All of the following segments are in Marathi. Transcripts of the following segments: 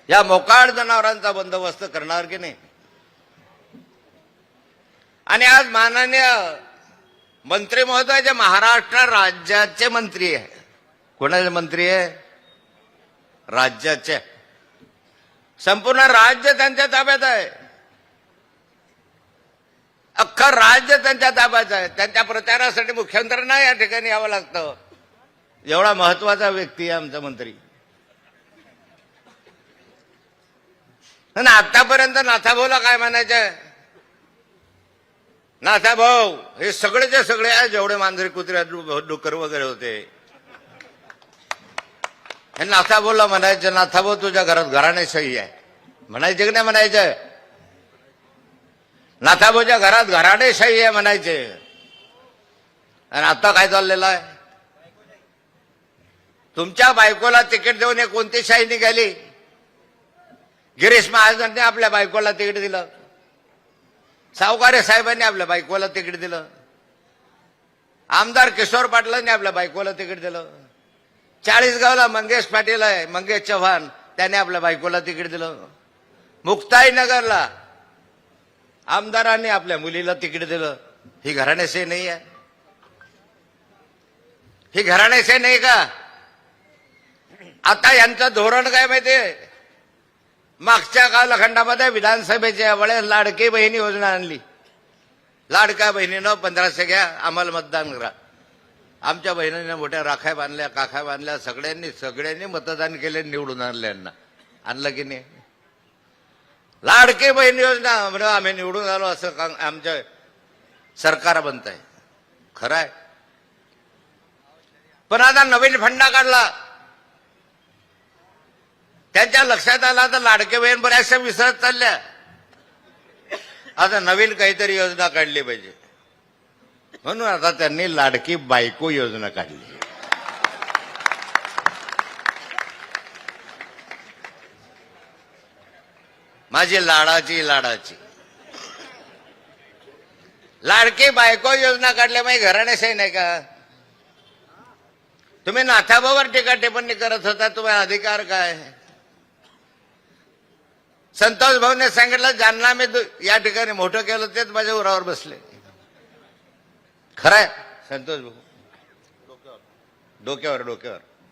या मोकाट जनावरांचा बंदोबस्त करणार की नाही? आणि आज माननीय मंत्री महोदय जे महाराष्ट्र राज्याचे मंत्री आहे, कोणाचे मंत्री आहे? राज्याचे. संपूर्ण राज्य त्यांच्या ताब्यात आहे, अख्खं राज्य त्यांच्या ताब्यात आहे. त्यांच्या प्रचारासाठी मुख्यमंत्र्यांना या ठिकाणी यावं लागतं. एवढा महत्वाचा व्यक्ती आहे आमचा मंत्री. आणि आतापर्यंत नाथाभाऊला काय म्हणायचं? नाथाभाऊ हे सगळेचे सगळे आहे, जेवढे मांजरे कुत्रे डुकर वगैरे होते, हे नाथाभाऊला म्हणायचं, नाथाभाऊ तुझ्या घरात घराणे सही आहे म्हणायचे की नाही म्हणायचं? नाथाभाऊच्या घरात घराणे सही आहे म्हणायचे. आणि आता काय चाललेलं आहे? तुमच्या बायकोला तिकीट देऊन हे कोणती शाही निघाली? गिरीश महाजनने आपल्या बायकोला तिकीट दिलं, सावकारे साहेबांनी आपल्या बायकोला तिकीट दिलं, आमदार किशोर पाटलांनी आपल्या बायकोला तिकीट दिलं, चाळीसगावला मंगेश पाटील आहे, मंगेश चव्हाण, त्याने आपल्या बायकोला तिकीट दिलं, मुक्ताईनगरला आमदारांनी आपल्या मुलीला तिकीट दिलं. ही घराणेशाही नाही आहे? ही घराणेशाही नाही का? आता यांचं धोरण काय माहितीये? मागच्या कालखंडामध्ये विधानसभेच्या वेळेस लाडकी बहिणी योजना आणली. लाडक्या बहिणीनं 1500 घ्या, आम्हाला मतदान करा. आमच्या बहिणीने मोठ्या राख्या बांधल्या, काख्या बांधल्या, सगळ्यांनी मतदान केले, निवडून आणले. यांना आणलं की नाही? लाडकी बहीण योजना म्हणून आम्ही निवडून आलो असं आमचं सरकार बनत आहे. खरं आहे. पण आता नवीन फंडा काढला, त्यांच्या लक्षात आला तर लाडके बहीण बऱ्याचशा विसरत चालल्या. आता नवीन काहीतरी योजना काढली पाहिजे, म्हणून आता त्यांनी लाडकी बायको योजना काढली. माझी लाडाची लाडकी बायको योजना काढल्यामुळे घराणेशाही नाही का? तुम्ही नाथाभाऊवर टीका टिप्पणी करत होता, तुम्हाला अधिकार काय? संतोष भाऊने सांगितलं, ज्यांना मी या ठिकाणी मोठं केलं तेच माझ्या उरावर बसले. खरंय संतोष भाऊ, डोक्यावर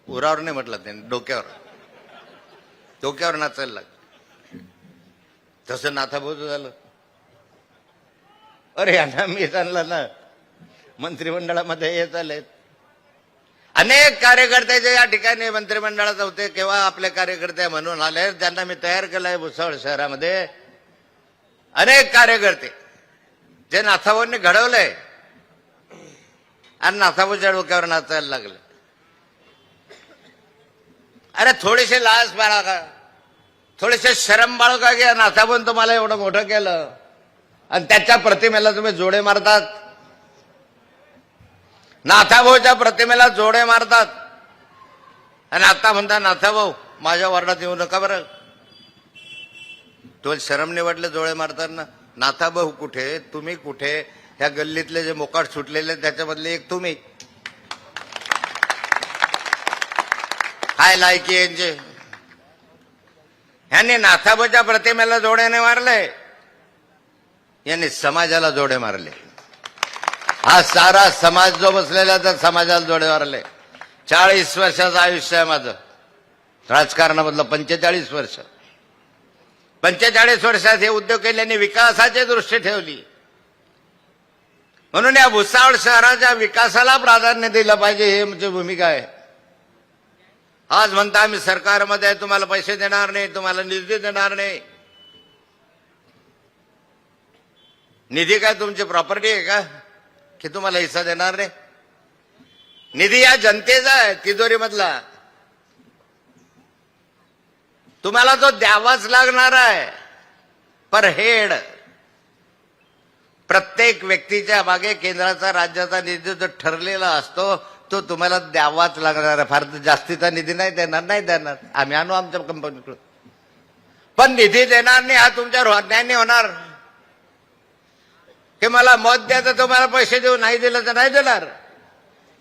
उरावर नाही म्हटलं त्यांनी, डोक्यावर नाचायला लागलं. तसं नाथाभाऊचं झालं. अरे यांना मी आणलं ना मंत्रिमंडळामध्ये येत आलेत. अनेक कार्यकर्ते जे या ठिकाणी मंत्रिमंडळात होते, केव्हा आपले कार्यकर्ते म्हणून आले, त्यांना मी तयार केलंय भुसावळ शहरामध्ये. अनेक कार्यकर्ते जे नाथाभाऊंनी घडवलंय आणि नाथाभाऊच्या डोक्यावर नाचायला लागले. अरे थोडेसे लाज बाळगा, थोडेसे शरम बाळगा घ्या. नाथाभाऊन तुम्हाला एवढं मोठं केलं आणि त्याच्या प्रतिमेला तुम्ही जोडे मारतात. नाथाभाऊच्या प्रतिमेला जोडे मारतात आणि आता म्हणता नाथाभाऊ माझ्या वार्डात येऊ नका बरं. तो शरम नाही वाटले जोडे मारताना? नाथाभाऊ कुठे, तुम्ही कुठे? ह्या गल्लीतले जे मोकाट सुटलेले त्याच्यामधले एक तुम्ही. काय लायकी यांचे? ह्यांनी नाथाभाऊच्या प्रतिमेला जोडे नाही मारले, यांनी समाजाला जोडे मारले. हा सारा समाज जो बसलेला त्या समाजाला जोडे मारले. 40 वर्षाचं आयुष्य आहे माझं राजकारणामधलं, 45 वर्ष. 45 वर्षात हे उद्योग केल्याने विकासाची दृष्टी ठेवली. म्हणून या भुसावळ शहराच्या विकासाला प्राधान्य दिलं पाहिजे, हे म्हणजे भूमिका आहे. आज म्हणता आम्ही सरकारमध्ये तुम्हाला पैसे देणार नाही, तुम्हाला निधी देणार नाही. निधी काय तुमची प्रॉपर्टी आहे का की तुम्हाला हिस्सा देणार नाही? निधी या जनतेचा आहे, तिजोरीमधला. तुम्हाला तो द्यावाच लागणार आहे. पर हेड प्रत्येक व्यक्तीच्या मागे केंद्राचा राज्याचा निधी जो ठरलेला असतो तो तुम्हाला द्यावाच लागणार आहे. फार जास्तीचा निधी नाही देणार. आम्ही आणू आमच्या कंपनीकडून, पण निधी देणार नाही हा तुमच्या अन्यायाने होणार. की मला मत द्या तर तुम्हाला पैसे देऊ, नाही दिलं तर नाही देणार.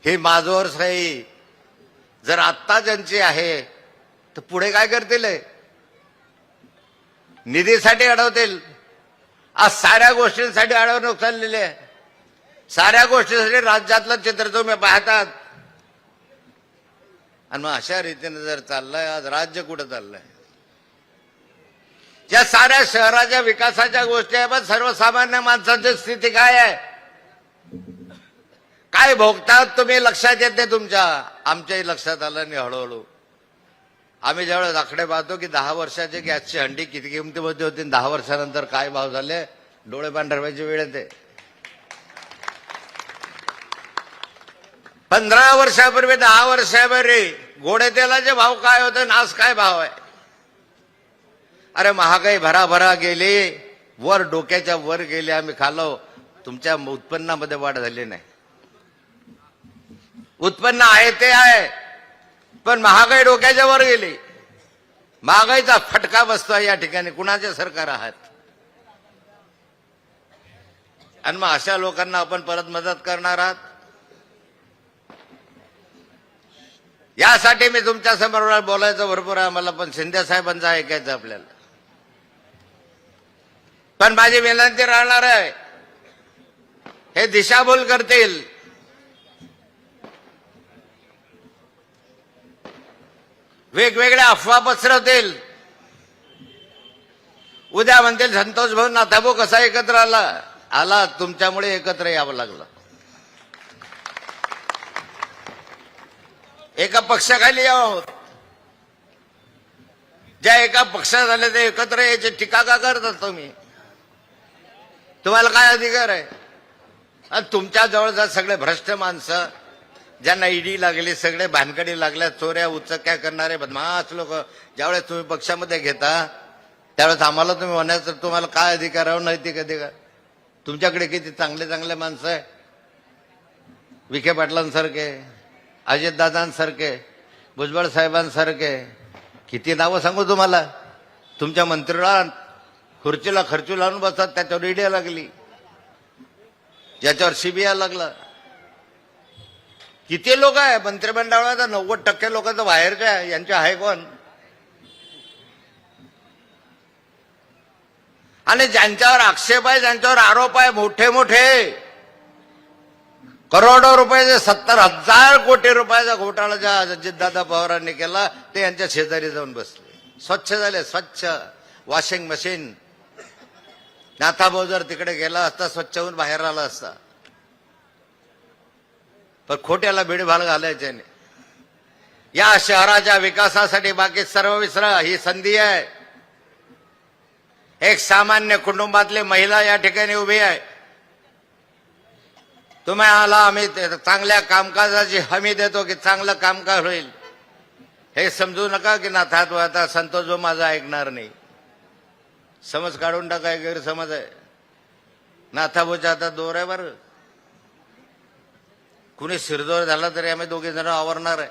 ही माझ्यावर सही जर आत्ता ज्यांची आहे तर पुढे काय करतील? निधीसाठी अडवतील. आज साऱ्या गोष्टींसाठी अडवणूक चाललेली आहे. साऱ्या गोष्टींसाठी राज्यातलं चित्र तुम्ही पाहतात. आणि मग अशा रीतीने जर चाललंय, आज राज्य कुठं चाललंय? या साऱ्या शहराच्या विकासाच्या गोष्टी आहे, पण सर्वसामान्य माणसाची स्थिती काय आहे, काय भोगतात तुम्ही लक्षात येत नाही तुमच्या. आमच्याही लक्षात आलं नाही हळूहळू. आम्ही ज्यावेळेस आकडे पाहतो की 10 वर्षाची गॅसची हंडी किती किमतीमध्ये होती, 10 वर्षानंतर काय भाव झाले, डोळे पांढरवायची वेळ येते. 15 वर्षापूर्वी 10 वर्षापूर्वी गोडे तेलाचे भाव काय होते, आज काय भाव आहे. अरे महागाई भराभरा गेली, वर डोक्याच्या वर गेली. आम्ही खालो, तुमच्या उत्पन्नामध्ये वाढ झाली नाही. उत्पन्न आहे ते आहे, पण महागाई डोक्याच्या वर गेली. महागाईचा फटका बसतोय या ठिकाणी. कुणाचे सरकार आहात? आणि मग अशा लोकांना आपण परत मदत करणार आहात. यासाठी मी तुमच्या समोर बोलायचं भरपूर आहे मला, पण शिंदे साहेबांचं ऐकायचं आपल्याला. पण माझी विनंती राहणार आहे, हे दिशाभूल करतील. वेगवेगळ्या अफवा पसरवतील. उद्या म्हणतील संतोष भाऊ नाथाभाऊ कसा एकत्र आला तुमच्यामुळे एकत्र यावं लागलं. एका पक्षाखाली आहोत. ज्या एका पक्षात झाले ते एकत्र यायचे टीका का करतात तुम्ही? तुम्हाला काय अधिकार आहे? आणि तुमच्या जवळचा सगळे भ्रष्ट माणसं, ज्यांना ईडी लागली, सगळे भानकडी लागल्या, चोऱ्या उचक्या करणारे बदमाश लोक ज्यावेळेस तुम्ही पक्षामध्ये घेता त्यावेळेस आम्हाला तुम्ही म्हणायचं तुम्हाला काय अधिकार आहे, नैतिक अधिकार? तुमच्याकडे किती चांगले चांगले माणसं आहे, विखे पाटलांसारखे, अजितदादांसारखे, भुजबळ साहेबांसारखे. किती नावं सांगू तुम्हाला? तुमच्या मंत्रिला खुर्चीला खर्चू लावून बसतात, त्याच्यावर ईडी लागली, ज्याच्यावर सीबीआय लागला. किती लोक आहे मंत्रिमंडळात? 90% लोकांचं बाहेरचे आहे. यांचे आहे कोण? आणि ज्यांच्यावर आक्षेप आहे, ज्यांच्यावर आरोप आहे, मोठे मोठे करोडो रुपयाचे 70,000 कोटी रुपयाचा घोटाळा ज्या अजितदादा पवारांनी केला ते यांच्या शेजारी जाऊन बसले. स्वच्छ झाले, स्वच्छ. Washing machine. नाथाभाऊ जर तिकडे गेला असता स्वच्छ होऊन बाहेर आला असता, पण खोट्याला भीडभाड घालायचे नाही. या शहराच्या विकासासाठी बाकी सर्व विसरा. ही संधी आहे. एक सामान्य कुटुंबातली महिला या ठिकाणी उभी आहे. तुम्हाला आम्ही चांगल्या कामकाजाची हमी देतो की चांगलं कामकाज होईल. हे समजू नका की नाथात आता संतोष जो माझा ऐकणार नाही. समज काढून टाका, गैरसमज आहे. नाथाभाऊच्या हातात दोर आहे बरं. कुणी शिरदोर झाला तरी आम्ही दोघे जण आवरणार आहे.